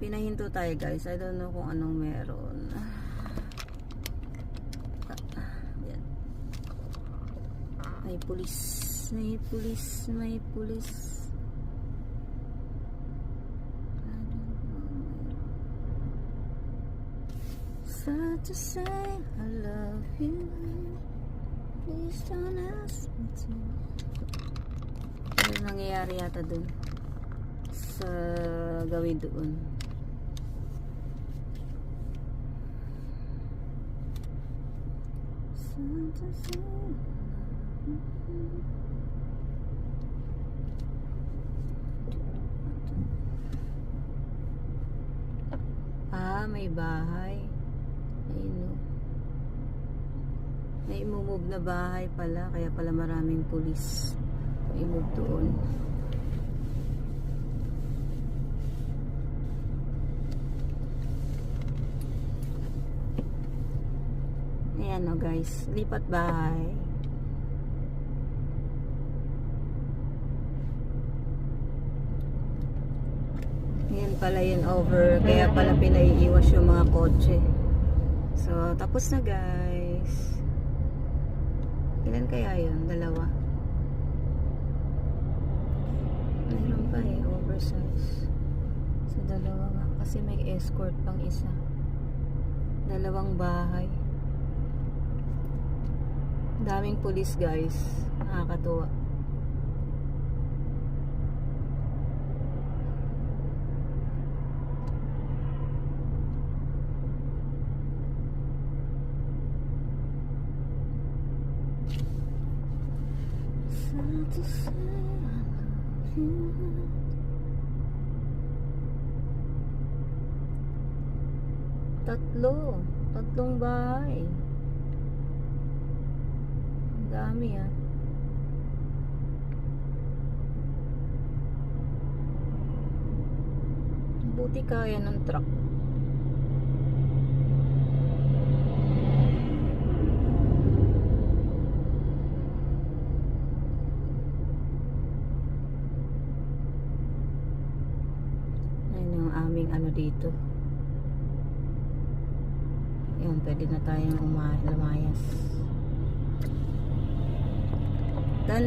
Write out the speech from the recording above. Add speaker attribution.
Speaker 1: Pinahinto tayo guys. I don't know kung anong meron. Yan. May pulis. May pulis. May pulis. Sad to say I love you. Please don't ask me to. Ano nangyayari yata dun sa gawin doon. Sad to say I love you. May bahay. Ayun o. May imumove na bahay pala. Kaya pala maraming pulis. May imove doon. Ayan o guys. Lipat bahay. Ayan pala yun over. Kaya pala pinaiiwas yung mga kotse. So, tapos na guys. Ilan kaya yun? Dalawa. Mayroon pa eh. Oversize. So, dalawa nga. Kasi may escort pang isa. Dalawang bahay. Daming pulis guys. Nakakatuwa. To say I love you. Tatlong bahay. Ang dami ah. Buti kaya ng truck. Aming ano dito. Yan, pwede na tayong lumayas. Dahil